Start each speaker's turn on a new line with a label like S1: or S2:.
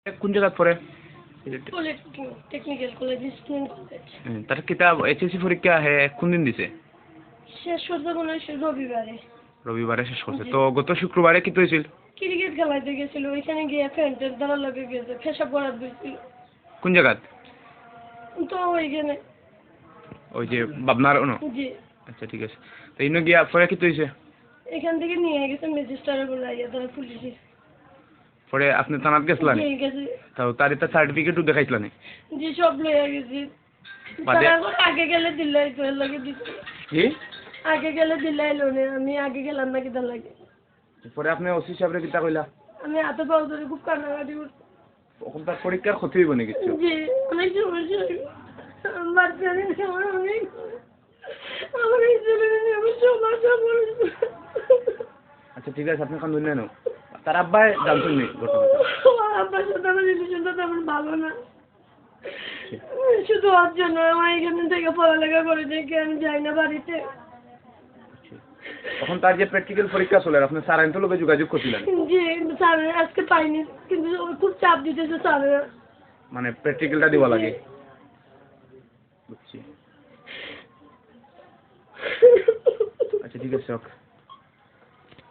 S1: কোন জায়গা পড়ে?
S2: Technical college student college.
S1: তার কিতাব এইচএসসি পরীক্ষা হে কোন দিন দিছে?
S2: শেষ করতে মনে হয় রবিবারে।
S1: রবিবারে শেষ করছে। তো গত শুক্রবারে কি হয়েছিল?
S2: ক্রিকেট খেলাইতে গেছিল, ওইখানে গিয়ে ফ্রেন্ডের দ্বারা লাগে গেছে, পেশাব করার দিয়েছিল।
S1: কোন জায়গা?
S2: তো ওইখানে
S1: ওই যে বাবনার ওনো।
S2: জি।
S1: আচ্ছা ঠিক আছে। তো ইনো গিয়া পরে কি হয়েছে?
S2: এখান থেকে নিয়ে গেছে ম্যাজিস্ট্রেটের বলে আইয়া তারা পুলিশে।
S1: পরে আপনি থানাত গেছিলেন?
S2: জি গেছে।
S1: তাও তার এটা সার্টিফিকেটও দেখাইছিলেন?
S2: জি সব লইয়া গেছি।
S1: বাদে
S2: আগে গেলে দিল্লাই তো এর লাগে দিছি।
S1: কি?
S2: আগে গেলে দিল্লাই লোনে, আমি আগে গেলাম না কিতার লাগে।
S1: পরে আপনি ওসি সাহেবরে কিতা কইলা?
S2: আমি হাতে পাও ধরে খুব কান্নাকাটি করছি।
S1: ওখান তার পরীক্ষার ক্ষতি হইব নাকি কিছু?
S2: জি অনেক সমস্যা হইব। বাচ্চা নেই আমার অনেক, আমার এই ছেলে আমার সমস্যা বলছে।
S1: আচ্ছা ঠিক আছে, আপনি কান্দুন না। তার আব্বাই জানতেন নি ঘটনা?
S2: আব্বার সাথে আমার রিলেশনটা তেমন ভালো না। শুধু ওর জন্য আমার এখান থেকে পড়ালেখা করে দেখে আমি যাই না বাড়িতে।
S1: তখন তার যে প্র্যাকটিক্যাল পরীক্ষা চলে, আপনি স্যার আইন তো লোকে যোগাযোগ করছিলেন?
S2: জি স্যার আজকে পাইনি, কিন্তু খুব চাপ দিতেছে স্যারেরা।
S1: মানে প্র্যাকটিক্যালটা দিবা লাগে? বুঝছি। আচ্ছা ঠিক আছে।